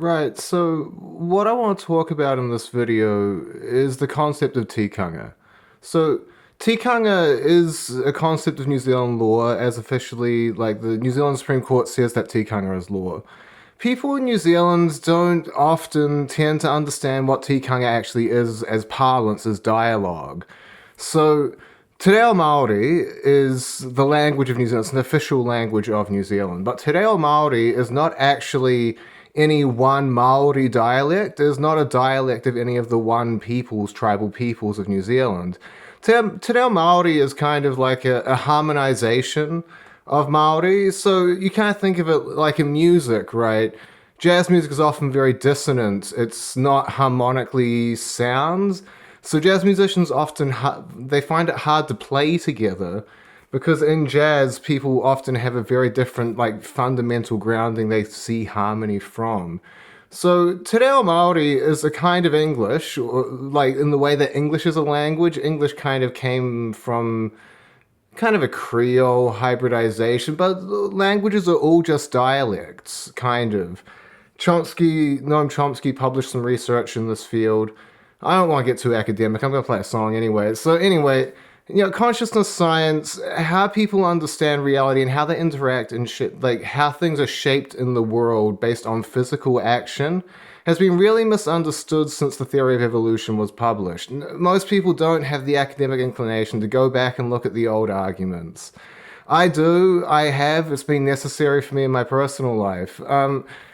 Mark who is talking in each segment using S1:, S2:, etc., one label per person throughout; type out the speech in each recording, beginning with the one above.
S1: Right, so what I want to talk about in this video is the concept of tikanga. So, tikanga is a concept of New Zealand law as officially, like the New Zealand Supreme Court says that tikanga is law. People in New Zealand don't often tend to understand what tikanga actually is as parlance, as dialogue. So, Te Reo Māori is the language of New Zealand. It's an official language of New Zealand. But Te Reo Māori is not actually any one Māori dialect. It is not a dialect of any of the one peoples, tribal peoples of New Zealand. Te Reo Māori is kind of like a harmonization of Māori. So you kind of think of it like in music, right? Jazz music is often very dissonant. It's not harmonically sound. So jazz musicians often they find it hard to play together because in jazz people often have a very different like fundamental grounding they see harmony from. So Te Reo Māori is a kind of English, or, like in the way that English is a language. English kind of came from kind of a Creole hybridization, but languages are all just dialects, kind of. Noam Chomsky published some research in this field. I don't want to get too academic. I'm going to play a song anyway. So anyway, consciousness science, how people understand reality and how they interact and shit, like how things are shaped in the world based on physical action, has been really misunderstood since the theory of evolution was published. Most people don't have the academic inclination to go back and look at the old arguments. I do. I have. It's been necessary for me in my personal life.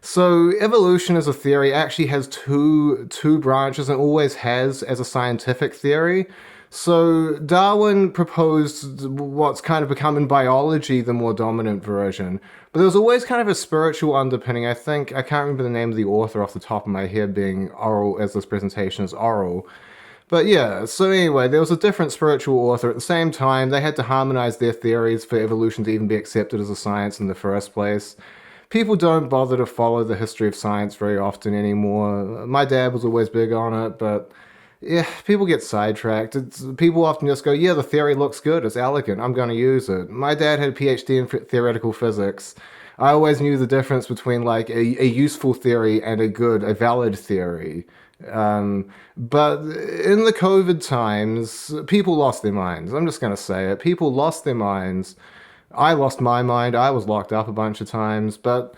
S1: So evolution as a theory actually has two branches and always has as a scientific theory. So Darwin proposed what's kind of become in biology the more dominant version. But there was always kind of a spiritual underpinning. I can't remember the name of the author off the top of my head, being oral, as this presentation is oral. But yeah, so anyway, there was a different spiritual author. At the same time, they had to harmonize their theories for evolution to even be accepted as a science in the first place. People don't bother to follow the history of science very often anymore. My dad was always big on it, but yeah, people get sidetracked. People often just go, yeah, the theory looks good, it's elegant, I'm going to use it. My dad had a PhD in theoretical physics. I always knew the difference between like a useful theory and a valid theory. But in the COVID times, people lost their minds. I'm just going to say it. People lost their minds. I lost my mind. I was locked up a bunch of times. But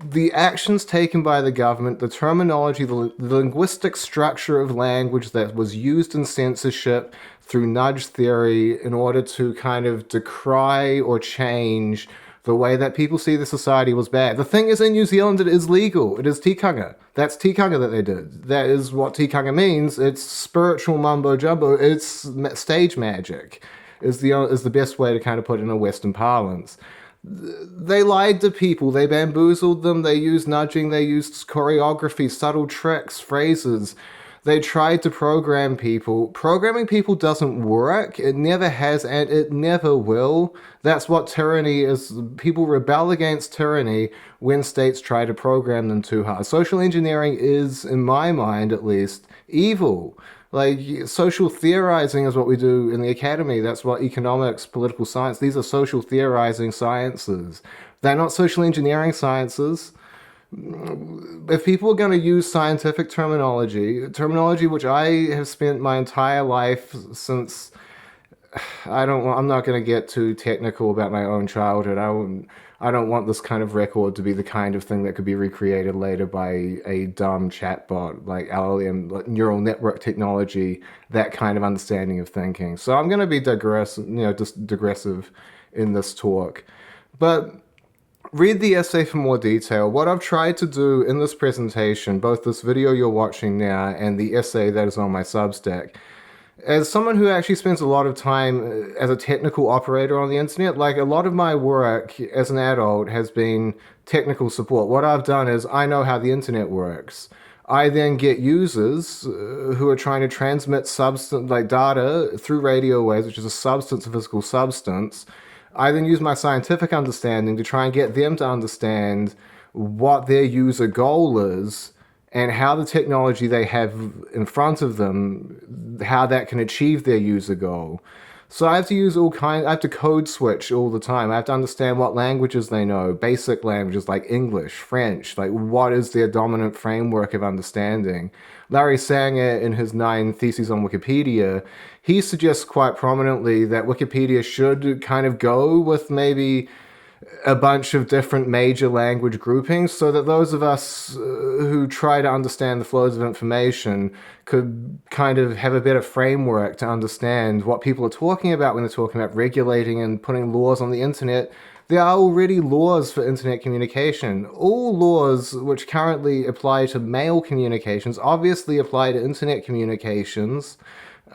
S1: the actions taken by the government, the terminology, the linguistic structure of language that was used in censorship through nudge theory in order to kind of decry or change the way that people see the society was bad. The thing is, in New Zealand, it is legal. It is tikanga. That's tikanga that they did. That is what tikanga means. It's spiritual mumbo jumbo. It's stage magic. Is the best way to kind of put it in a Western parlance. They lied to people. They bamboozled them. They used nudging. They used choreography, subtle tricks, phrases. They tried to program people. Programming people doesn't work. It never has, and it never will. That's what tyranny is. People rebel against tyranny when states try to program them too hard. Social engineering is, in my mind at least, evil. Like, social theorizing is what we do in the academy. That's what economics, political science, these are social theorizing sciences. They're not social engineering sciences. If people are going to use scientific terminology which I have spent my entire life since, I'm not going to get too technical about my own childhood. I don't want this kind of record to be the kind of thing that could be recreated later by a dumb chatbot like LLM, like neural network technology, that kind of understanding of thinking. So I'm going to be just digressive in this talk. But read the essay for more detail. What I've tried to do in this presentation, both this video you're watching now and the essay that is on my Substack, as someone who actually spends a lot of time as a technical operator on the internet, like a lot of my work as an adult has been technical support. What I've done is I know how the internet works. I then get users who are trying to transmit substance like data through radio waves, which is a substance, a physical substance. I then use my scientific understanding to try and get them to understand what their user goal is and how the technology they have in front of them, how that can achieve their user goal. So I have to use I have to code switch all the time. I have to understand what languages they know, basic languages like English, French, like what is their dominant framework of understanding. Larry Sanger, in his 9 Theses on Wikipedia, he suggests quite prominently that Wikipedia should kind of go with maybe a bunch of different major language groupings so that those of us who try to understand the flows of information could kind of have a better framework to understand what people are talking about when they're talking about regulating and putting laws on the internet. There are already laws for internet communication. All laws which currently apply to mail communications obviously apply to internet communications.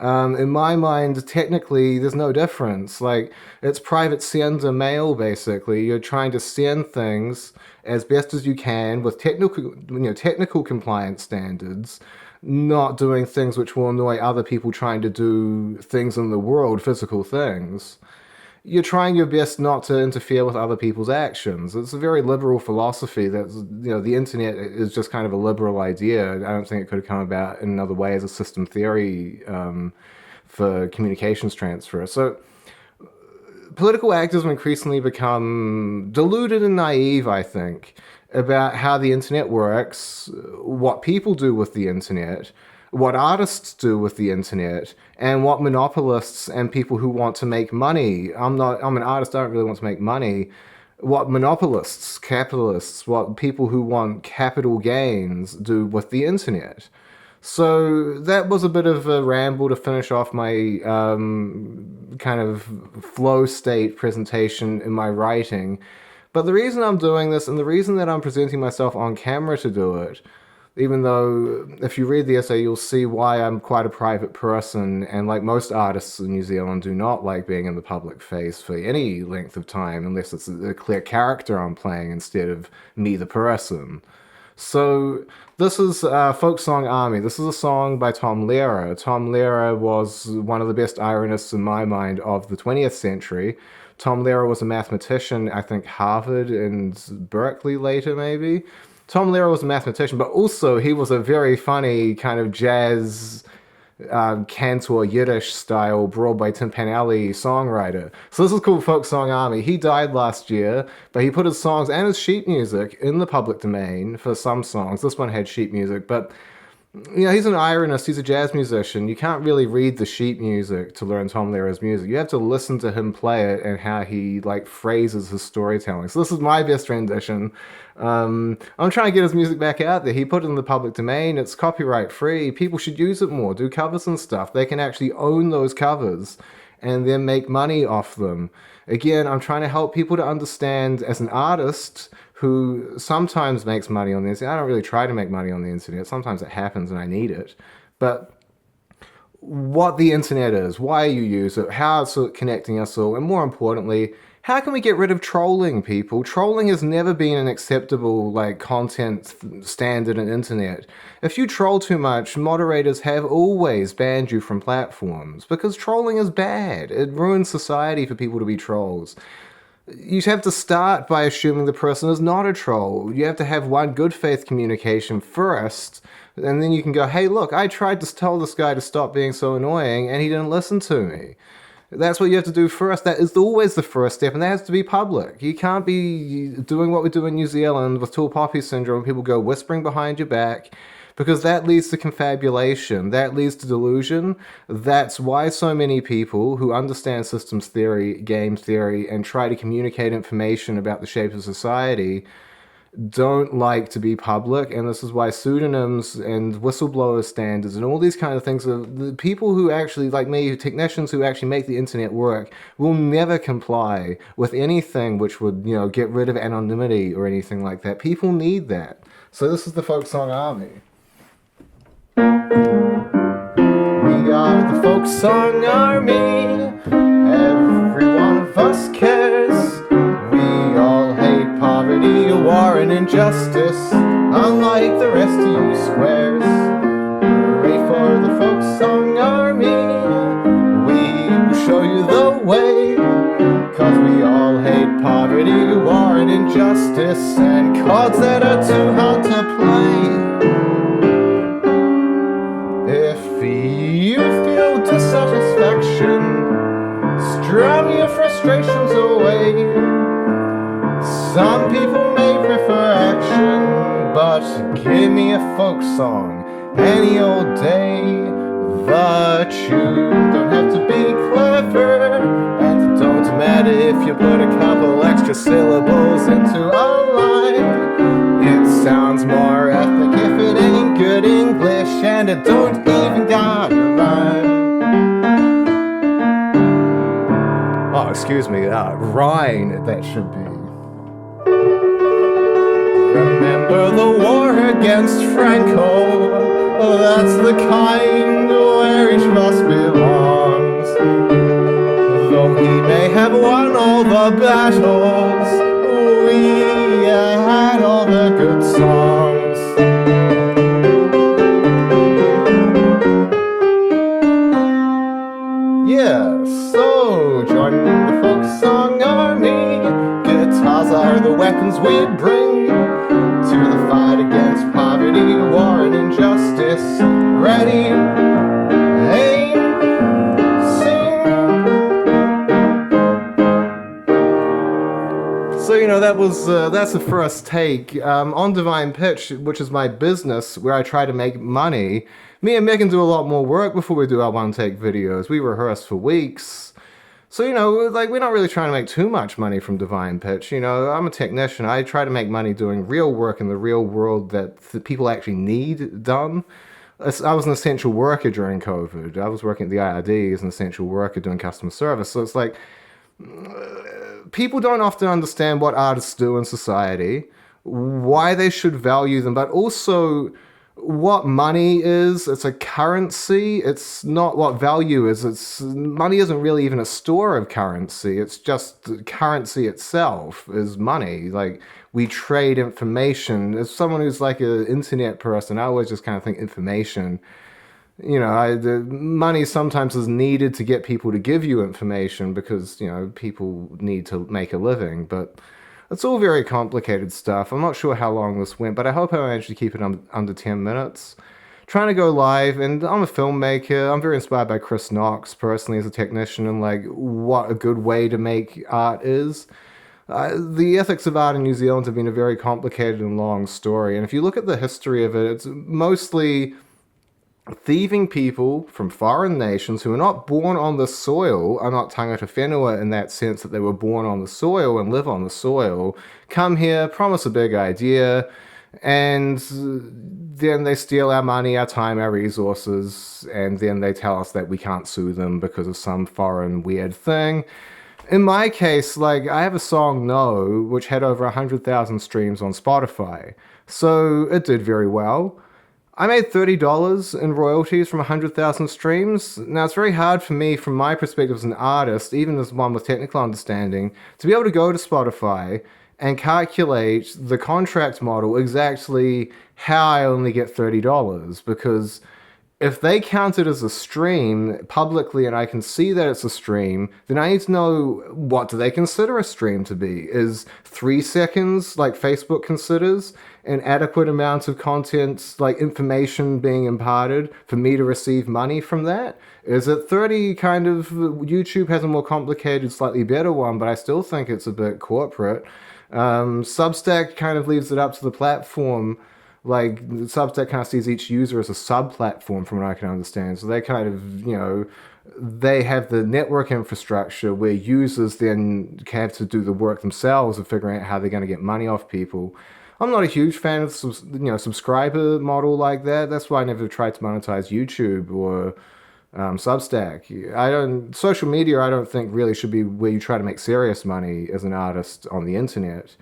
S1: In my mind, technically, there's no difference. Like, it's private sender mail, basically. You're trying to send things as best as you can with technical compliance standards, not doing things which will annoy other people trying to do things in the world, physical things. You're trying your best not to interfere with other people's actions. It's a very liberal philosophy that, the internet is just kind of a liberal idea. I don't think it could have come about in another way as a system theory for communications transfer. So political actors have increasingly become deluded and naive, I think, about how the internet works, what people do with the internet, what artists do with the internet, and what monopolists and people who want to make money. I'm an artist, I don't really want to make money. What monopolists, capitalists, what people who want capital gains do with the internet. So that was a bit of a ramble to finish off my kind of flow state presentation in my writing. But the reason I'm doing this, and the reason that I'm presenting myself on camera to do it, even though if you read the essay, you'll see why I'm quite a private person, and like most artists in New Zealand, do not like being in the public face for any length of time, unless it's a clear character I'm playing instead of me the person. So this is Folk Song Army. This is a song by Tom Lehrer. Tom Lehrer was one of the best ironists in my mind of the 20th century. Tom Lehrer was a mathematician, I think Harvard and Berkeley later maybe. Tom Lehrer was a mathematician, but also he was a very funny kind of jazz, cantor Yiddish style Broadway timpanelli songwriter. So this is called Folk Song Army. He died last year, but he put his songs and his sheet music in the public domain for some songs. This one had sheet music, but he's an ironist, he's a jazz musician. You can't really read the sheet music to learn Tom Lehrer's music. You have to listen to him play it and how he phrases his storytelling. So this is my best rendition. I'm trying to get his music back out there. He put it in the public domain. It's copyright free. People should use it more, do covers and stuff. They can actually own those covers and then make money off them. Again, I'm trying to help people to understand as an artist who sometimes makes money on the internet. I don't really try to make money on the internet. Sometimes it happens and I need it. But what the internet is, why you use it, how it's connecting us all, and more importantly, how can we get rid of trolling, people? Trolling has never been an acceptable content standard in internet. If you troll too much, moderators have always banned you from platforms because trolling is bad. It ruins society for people to be trolls. You have to start by assuming the person is not a troll. You have to have one good faith communication first, and then you can go, hey, look, I tried to tell this guy to stop being so annoying, and he didn't listen to me. That's what you have to do first. That is always the first step, and that has to be public. You can't be doing what we do in New Zealand with tall poppy syndrome. People go whispering behind your back, because that leads to confabulation. That leads to delusion. That's why so many people who understand systems theory, game theory, and try to communicate information about the shape of society don't like to be public, and this is why pseudonyms and whistleblower standards and all these kind of things are the people who actually, like me, technicians who actually make the internet work, will never comply with anything which would, get rid of anonymity or anything like that. People need that. So this is the Folk Song Army. We are the Folk Song Army. Every one of us cares. We all hate poverty, war, and injustice, unlike the rest of you squares. Hooray for the Folk Song Army. We will show you the way, 'cause we all hate poverty, war, and injustice, and cards that are too hard to play. If you feel dissatisfaction drown your frustrations away. Some people may prefer action, but give me a folk song any old day. The tune don't have to be clever, and it don't matter if you put a couple extra syllables into a line. It sounds more ethnic if it ain't good English, and it don't even got a rhyme. Oh, excuse me, rhyme that should be. Remember the war against Franco? That's the kind where each of us belongs. Though he may have won all the battles, we had all the good songs. Yeah, so join the folk song army. Guitars are the weapons we bring to the fight against poverty, war, and injustice. Ready, aim, sing. So, you know, that's the first take. On Divine Pitch, which is my business where I try to make money, me and Megan do a lot more work before we do our one-take videos. We rehearse for weeks. So, you know, like, we're not really trying to make too much money from Divine Pitch. You know, I'm a technician. I try to make money doing real work in the real world that people actually need done. I was an essential worker during COVID. I was working at the IRD as an essential worker doing customer service. So it's like, people don't often understand what artists do in society, why they should value them, but also what money is. It's a currency. It's not what value is. Money isn't really even a store of currency. It's just currency itself is money. Like, we trade information. As someone who's like an internet person, I always just kind of think information. You know, the money sometimes is needed to get people to give you information because, you know, people need to make a living, but it's all very complicated stuff. I'm not sure how long this went, but I hope I managed to keep it under 10 minutes. Trying to go live, and I'm a filmmaker. I'm very inspired by Chris Knox, personally, as a technician, and like what a good way to make art is. The ethics of art in New Zealand have been a very complicated and long story, and if you look at the history of it, it's mostly thieving people from foreign nations who are not born on the soil, are not tangata whenua in that sense that they were born on the soil and live on the soil, come here, promise a big idea, and then they steal our money, our time, our resources, and then they tell us that we can't sue them because of some foreign weird thing. In my case, like, I have a song, No, which had over 100,000 streams on Spotify, so it did very well. I made $30 in royalties from 100,000 streams. Now, it's very hard for me, from my perspective as an artist, even as one with technical understanding, to be able to go to Spotify and calculate the contract model exactly how I only get $30, because if they count it as a stream publicly and I can see that it's a stream, then I need to know, what do they consider a stream to be? Is 3 seconds, like Facebook considers, an adequate amount of content, like information being imparted for me to receive money from that? Is it 30? Kind of, YouTube has a more complicated, slightly better one, but I still think it's a bit corporate. Substack kind of leaves it up to the platform. Like, Substack kind of sees each user as a sub-platform from what I can understand. So they kind of, you know, they have the network infrastructure where users then have to do the work themselves of figuring out how they're going to get money off people. I'm not a huge fan of, you know, subscriber model like that. That's why I never tried to monetize YouTube or Substack. Social media, I don't think really should be where you try to make serious money as an artist on the internet.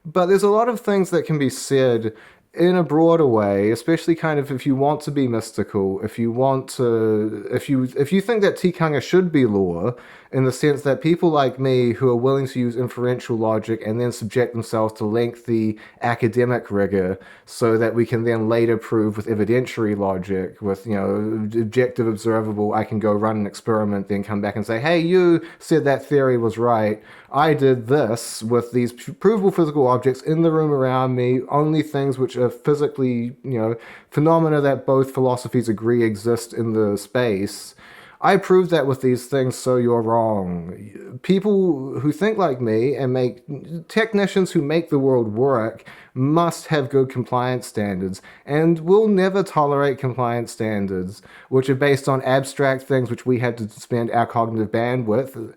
S1: But there's a lot of things that can be said in a broader way, especially kind of if you want to be mystical, if you think that tikanga should be law, in the sense that people like me who are willing to use inferential logic and then subject themselves to lengthy academic rigor so that we can then later prove with evidentiary logic, with, you know, objective observable, I can go run an experiment, then come back and say, hey, you said that theory was right. I did this with these provable physical objects in the room around me, only things which are physically, you know, phenomena that both philosophies agree exist in the space. I proved that with these things, so you're wrong. People who think like me and make technicians who make the world work must have good compliance standards, and will never tolerate compliance standards which are based on abstract things which we had to spend our cognitive bandwidth.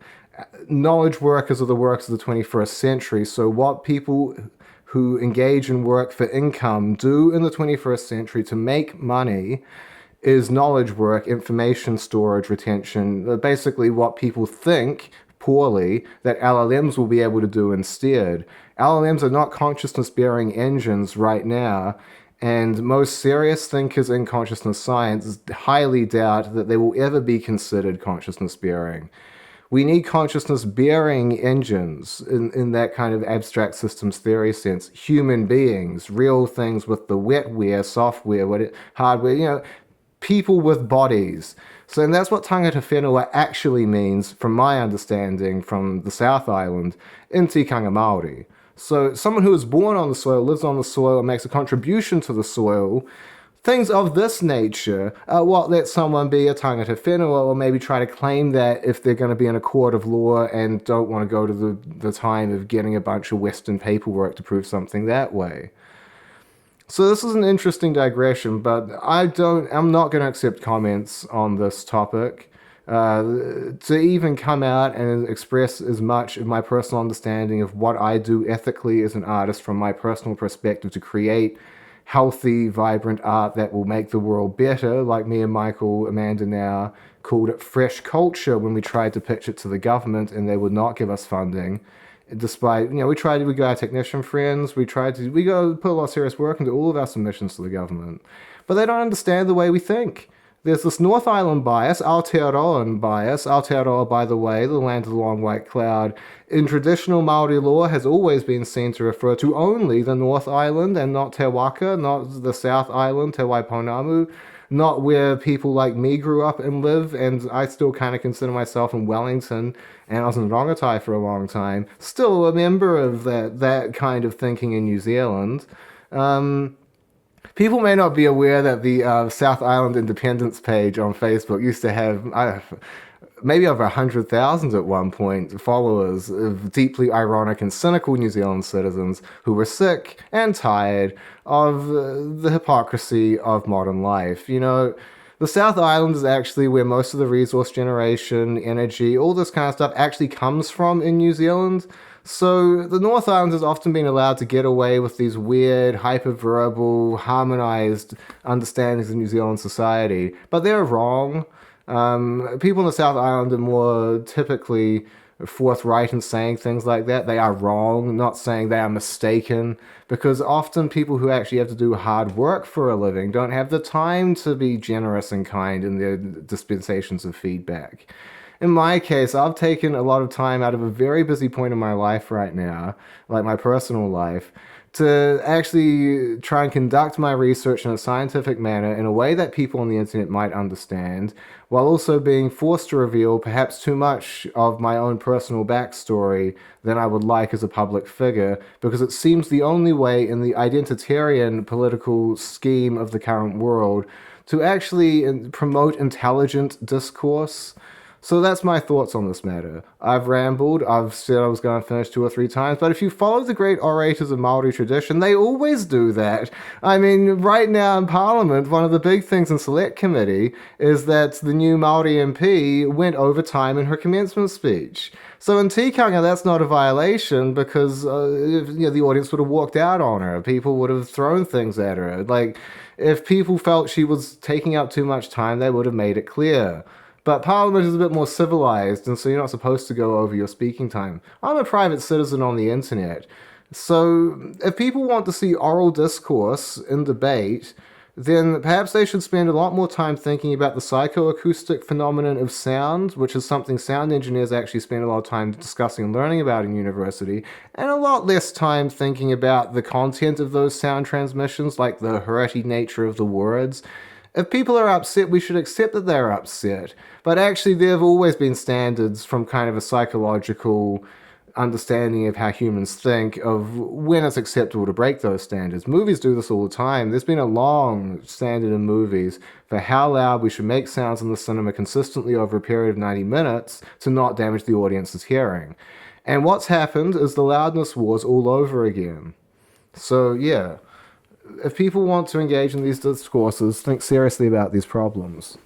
S1: Knowledge workers are the workers of the 21st century, so what people who engage in work for income do in the 21st century to make money is knowledge work, information storage, retention, basically what people think poorly that LLMs will be able to do instead. LLMs are not consciousness-bearing engines right now, and most serious thinkers in consciousness science highly doubt that they will ever be considered consciousness-bearing. We need consciousness-bearing engines in that kind of abstract systems theory sense. Human beings, real things with the wetware, software, hardware, people with bodies. So, and that's what tangata whenua actually means, from my understanding, from the South Island, in tikanga Māori. So, someone who is born on the soil, lives on the soil, and makes a contribution to the soil. Things of this nature are what let someone be a tangata whenua, or maybe try to claim that if they're going to be in a court of law and don't want to go to the time of getting a bunch of Western paperwork to prove something that way. So this is an interesting digression, but I'm not going to accept comments on this topic. To even come out and express as much of my personal understanding of what I do ethically as an artist from my personal perspective to create healthy, vibrant art that will make the world better, like me and Michael Amanda now called it fresh culture when we tried to pitch it to the government and they would not give us funding. Despite, we got our technician friends, we got to put a lot of serious work into all of our submissions to the government. But they don't understand the way we think. There's this North Island bias, Aotearoan bias. Aotearoa, by the way, the land of the long white cloud, in traditional Māori law has always been seen to refer to only the North Island and not Te Waka, not the South Island, Te Waipounamu, not where people like me grew up and live, and I still kind of consider myself in Wellington, and I was in Rongotai for a long time, still a member of that kind of thinking in New Zealand. People may not be aware that the South Island Independence page on Facebook used to have maybe over 100,000 at one point followers of deeply ironic and cynical New Zealand citizens who were sick and tired of the hypocrisy of modern life. The South Island is actually where most of the resource generation, energy, all this kind of stuff actually comes from in New Zealand. So the North Island has often been allowed to get away with these weird, hyperverbal, harmonized understandings of New Zealand society, but they're wrong. People in the South Island are more typically forthright in saying things like that. They are wrong, not saying they are mistaken, because often people who actually have to do hard work for a living don't have the time to be generous and kind in their dispensations of feedback. In my case, I've taken a lot of time out of a very busy point in my life right now, like my personal life, to actually try and conduct my research in a scientific manner in a way that people on the internet might understand, while also being forced to reveal perhaps too much of my own personal backstory than I would like as a public figure, because it seems the only way in the identitarian political scheme of the current world to actually promote intelligent discourse. So that's my thoughts on this matter. I've rambled, I've said I was going to finish 2 or 3 times, but if you follow the great orators of Māori tradition, they always do that. I mean, right now in Parliament, one of the big things in Select Committee is that the new Māori MP went over time in her commencement speech. So in tikanga, that's not a violation because the audience would have walked out on her. People would have thrown things at her. Like, if people felt she was taking up too much time, they would have made it clear. But Parliament is a bit more civilized, and so you're not supposed to go over your speaking time. I'm a private citizen on the internet. So if people want to see oral discourse in debate, then perhaps they should spend a lot more time thinking about the psychoacoustic phenomenon of sound, which is something sound engineers actually spend a lot of time discussing and learning about in university, and a lot less time thinking about the content of those sound transmissions, like the hearty nature of the words. If people are upset, we should accept that they're upset. But actually, there have always been standards from kind of a psychological understanding of how humans think, of when it's acceptable to break those standards. Movies do this all the time. There's been a long standard in movies for how loud we should make sounds in the cinema consistently over a period of 90 minutes to not damage the audience's hearing. And what's happened is the loudness wars all over again. So, yeah, if people want to engage in these discourses, think seriously about these problems.